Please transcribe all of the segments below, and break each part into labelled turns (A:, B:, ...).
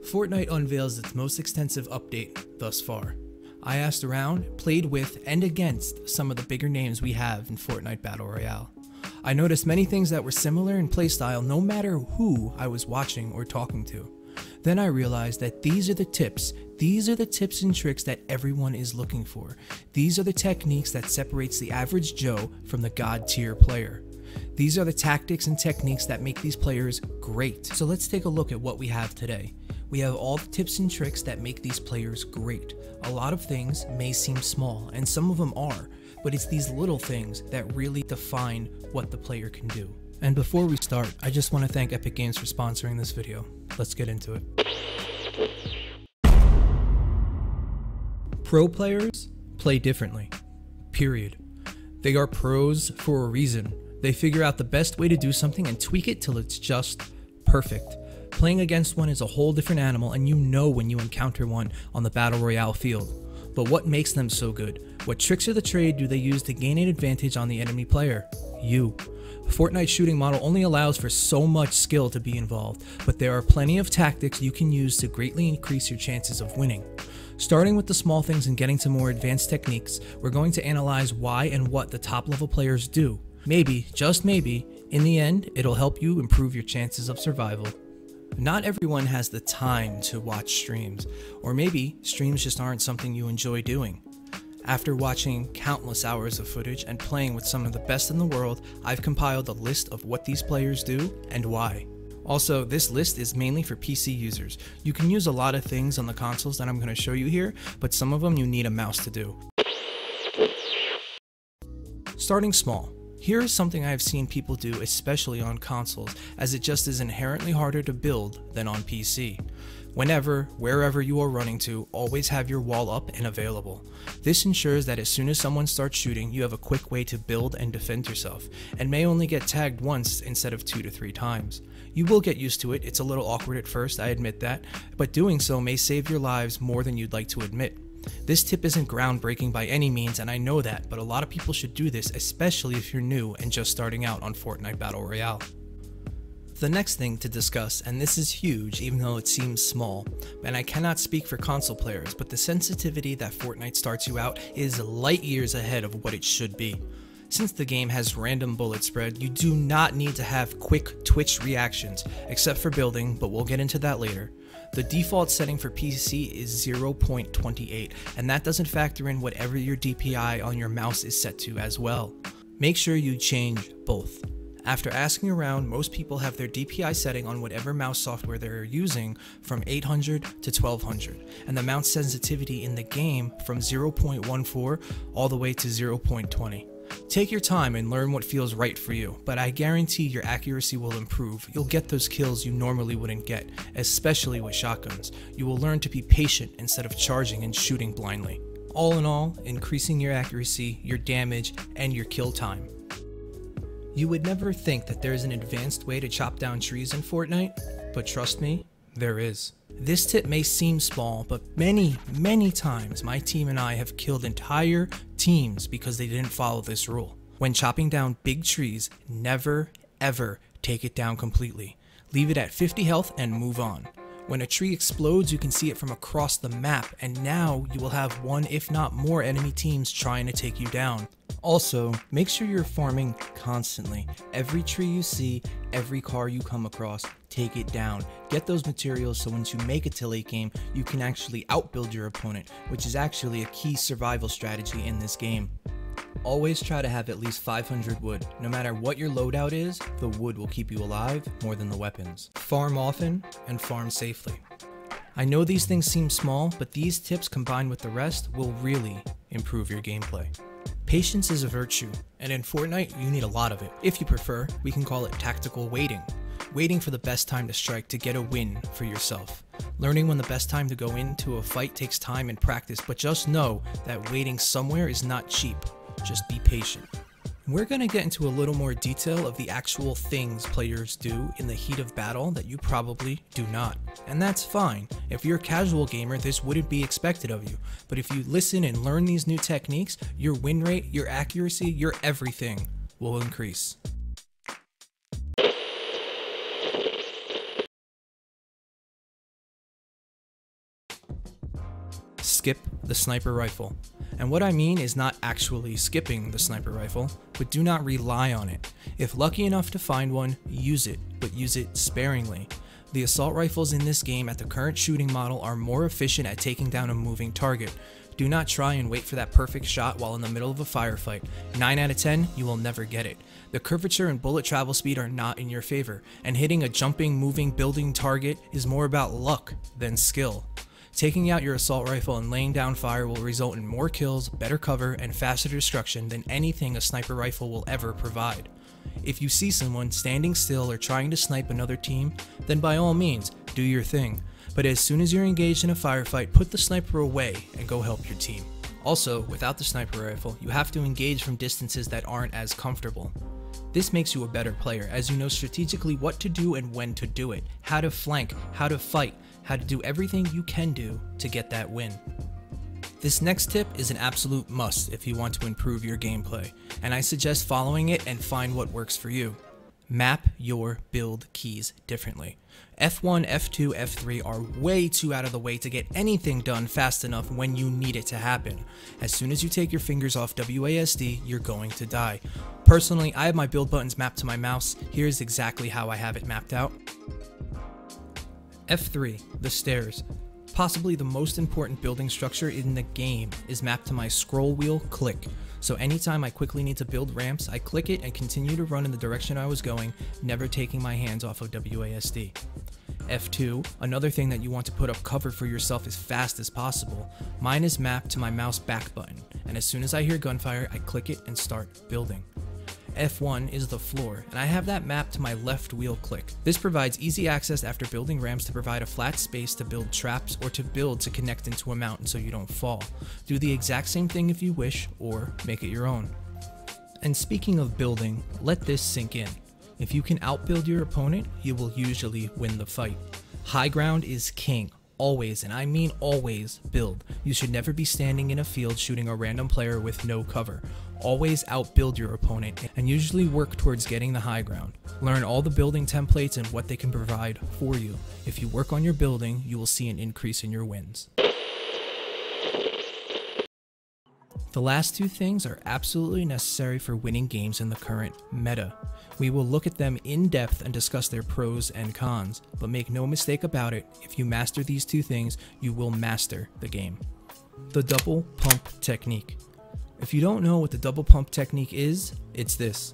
A: Fortnite unveils its most extensive update thus far. I asked around, played with, and against some of the bigger names we have in Fortnite Battle Royale. I noticed many things that were similar in playstyle no matter who I was watching or talking to. Then I realized that these are the tips and tricks that everyone is looking for. These are the techniques that separates the average Joe from the god tier player. These are the tactics and techniques that make these players great. So let's take a look at what we have today. We have all the tips and tricks that make these players great. A lot of things may seem small, and some of them are, but it's these little things that really define what the player can do. And before we start, I just want to thank Epic Games for sponsoring this video. Let's get into it. Pro players play differently, period. They are pros for a reason. They figure out the best way to do something and tweak it till it's just perfect. Playing against one is a whole different animal, and you know when you encounter one on the Battle Royale field. But what makes them so good? What tricks of the trade do they use to gain an advantage on the enemy player? You. Fortnite's shooting model only allows for so much skill to be involved, but there are plenty of tactics you can use to greatly increase your chances of winning. Starting with the small things and getting to more advanced techniques, we're going to analyze why and what the top level players do. Maybe, just maybe, in the end, it'll help you improve your chances of survival. Not everyone has the time to watch streams, or maybe streams just aren't something you enjoy doing. After watching countless hours of footage and playing with some of the best in the world, I've compiled a list of what these players do and why. Also, this list is mainly for PC users. You can use a lot of things on the consoles that I'm going to show you here, but some of them you need a mouse to do. Starting small. Here is something I have seen people do, especially on consoles, as it just is inherently harder to build than on PC. Whenever, wherever you are running to, always have your wall up and available. This ensures that as soon as someone starts shooting, you have a quick way to build and defend yourself, and may only get tagged once instead of 2 to 3 times. You will get used to it. It's a little awkward at first, I admit that, but doing so may save your lives more than you'd like to admit. This tip isn't groundbreaking by any means, and I know that, but a lot of people should do this, especially if you're new and just starting out on Fortnite Battle Royale. The next thing to discuss, and this is huge even though it seems small, and I cannot speak for console players, but the sensitivity that Fortnite starts you out is light years ahead of what it should be. Since the game has random bullet spread, you do not need to have quick twitch reactions, except for building, but we'll get into that later. The default setting for PC is 0.28, and that doesn't factor in whatever your DPI on your mouse is set to as well. Make sure you change both. After asking around, most people have their DPI setting on whatever mouse software they're using from 800 to 1200, and the mouse sensitivity in the game from 0.14 all the way to 0.20. Take your time and learn what feels right for you, but I guarantee your accuracy will improve. You'll get those kills you normally wouldn't get, especially with shotguns. You will learn to be patient instead of charging and shooting blindly. All in all, increasing your accuracy, your damage, and your kill time. You would never think that there is an advanced way to chop down trees in Fortnite, but trust me, there is. This tip may seem small, but many times my team and I have killed entire teams because they didn't follow this rule. When chopping down big trees, never ever take it down completely. Leave it at 50 health and move on. When a tree explodes, you can see it from across the map, and now you will have one if not more enemy teams trying to take you down. Also, make sure you're farming constantly. Every tree you see, every car you come across, take it down. Get those materials so once you make it to late game, you can actually outbuild your opponent, which is actually a key survival strategy in this game. Always try to have at least 500 wood. No matter what your loadout is, the wood will keep you alive more than the weapons. Farm often and farm safely. I know these things seem small, but these tips combined with the rest will really improve your gameplay. Patience is a virtue, and in Fortnite, you need a lot of it. If you prefer, we can call it tactical waiting. Waiting for the best time to strike to get a win for yourself. Learning when the best time to go into a fight takes time and practice, but just know that waiting somewhere is not cheap. Just be patient. We're going to get into a little more detail of the actual things players do in the heat of battle that you probably do not. And that's fine. If you're a casual gamer, this wouldn't be expected of you. But if you listen and learn these new techniques, your win rate, your accuracy, your everything will increase. Skip the sniper rifle. And what I mean is not actually skipping the sniper rifle, but do not rely on it. If lucky enough to find one, use it, but use it sparingly. The assault rifles in this game at the current shooting model are more efficient at taking down a moving target. Do not try and wait for that perfect shot while in the middle of a firefight. 9 out of 10, you will never get it. The curvature and bullet travel speed are not in your favor, and hitting a jumping, moving, building target is more about luck than skill. Taking out your assault rifle and laying down fire will result in more kills, better cover, and faster destruction than anything a sniper rifle will ever provide. If you see someone standing still or trying to snipe another team, then by all means, do your thing. But as soon as you're engaged in a firefight, put the sniper away and go help your team. Also, without the sniper rifle, you have to engage from distances that aren't as comfortable. This makes you a better player, as you know strategically what to do and when to do it, how to flank, how to fight, how to do everything you can do to get that win. This next tip is an absolute must if you want to improve your gameplay, and I suggest following it and find what works for you. Map your build keys differently. F1, F2, F3 are way too out of the way to get anything done fast enough when you need it to happen. As soon as you take your fingers off WASD, you're going to die. Personally, I have my build buttons mapped to my mouse. Here's exactly how I have it mapped out. F3, the stairs. Possibly the most important building structure in the game is mapped to my scroll wheel click. So anytime I quickly need to build ramps, I click it and continue to run in the direction I was going, never taking my hands off of WASD. F2, another thing that you want to put up cover for yourself as fast as possible. Mine is mapped to my mouse back button, and as soon as I hear gunfire, I click it and start building. F1 is the floor, and I have that mapped to my left wheel click. This provides easy access after building ramps to provide a flat space to build traps or to build to connect into a mountain so you don't fall. Do the exact same thing if you wish, or make it your own. And speaking of building, let this sink in. If you can outbuild your opponent, you will usually win the fight. High ground is king. Always, and I mean always, build. You should never be standing in a field shooting a random player with no cover. Always outbuild your opponent, and usually work towards getting the high ground. Learn all the building templates and what they can provide for you. If you work on your building, you will see an increase in your wins. The last two things are absolutely necessary for winning games in the current meta. We will look at them in depth and discuss their pros and cons, but make no mistake about it, if you master these two things, you will master the game. The double pump technique. If you don't know what the double pump technique is, it's this.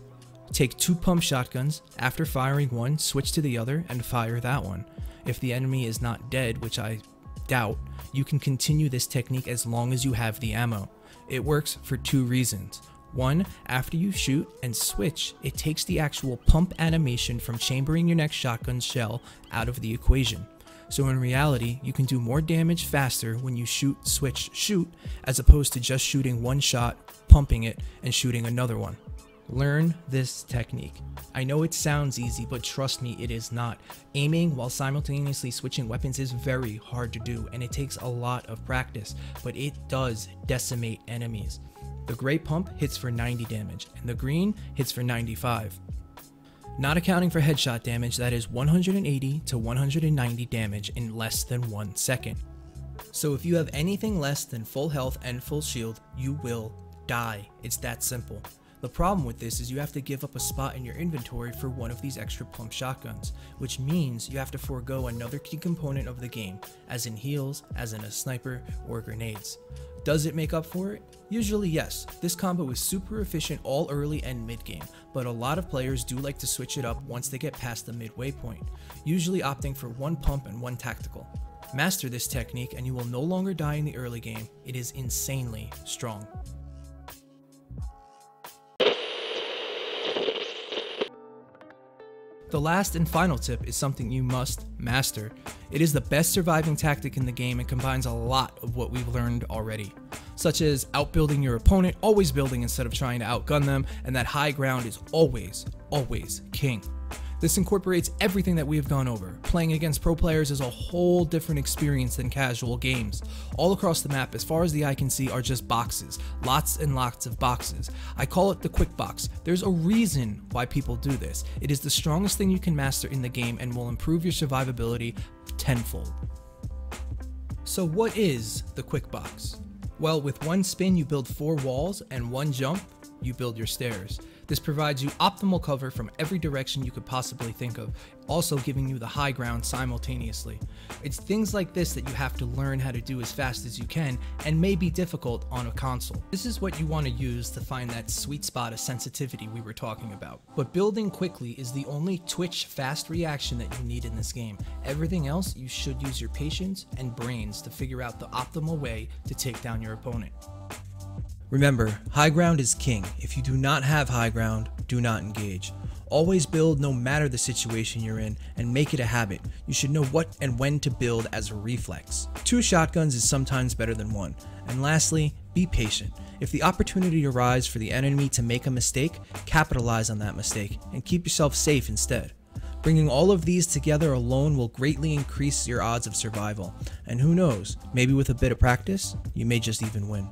A: Take 2 pump shotguns, after firing one, switch to the other and fire that one. If the enemy is not dead, which I doubt, you can continue this technique as long as you have the ammo. It works for 2 reasons. One, after you shoot and switch, it takes the actual pump animation from chambering your next shotgun shell out of the equation. So in reality, you can do more damage faster when you shoot, switch, shoot, as opposed to just shooting one shot, pumping it, and shooting another one. Learn this technique. I know it sounds easy, but trust me, it is not. Aiming while simultaneously switching weapons is very hard to do, and it takes a lot of practice, but it does decimate enemies. The gray pump hits for 90 damage, and the green hits for 95. Not accounting for headshot damage, that is 180 to 190 damage in less than 1 second. So if you have anything less than full health and full shield, you will die. It's that simple. The problem with this is you have to give up a spot in your inventory for one of these extra pump shotguns, which means you have to forego another key component of the game, as in heals, as in a sniper, or grenades. Does it make up for it? Usually yes. This combo is super efficient all early and mid game, but a lot of players do like to switch it up once they get past the midway point, usually opting for 1 pump and 1 tactical. Master this technique and you will no longer die in the early game. It is insanely strong. The last and final tip is something you must master. It is the best surviving tactic in the game and combines a lot of what we've learned already. such as outbuilding your opponent, always building instead of trying to outgun them, and that high ground is always king. This incorporates everything that we have gone over. Playing against pro players is a whole different experience than casual games. All across the map, as far as the eye can see, are just boxes. Lots and lots of boxes. I call it the quick box. There's a reason why people do this. It is the strongest thing you can master in the game and will improve your survivability tenfold. So what is the quick box? Well, with one spin you build 4 walls, and one jump you build your stairs. This provides you optimal cover from every direction you could possibly think of, also giving you the high ground simultaneously. It's things like this that you have to learn how to do as fast as you can, and may be difficult on a console. This is what you want to use to find that sweet spot of sensitivity we were talking about. But building quickly is the only twitch fast reaction that you need in this game. Everything else, you should use your patience and brains to figure out the optimal way to take down your opponent. Remember, high ground is king. If you do not have high ground, do not engage. Always build no matter the situation you're in, and make it a habit. You should know what and when to build as a reflex. 2 shotguns is sometimes better than 1. And lastly, be patient. If the opportunity arises for the enemy to make a mistake, capitalize on that mistake and keep yourself safe instead. Bringing all of these together alone will greatly increase your odds of survival. And who knows, maybe with a bit of practice, you may just even win.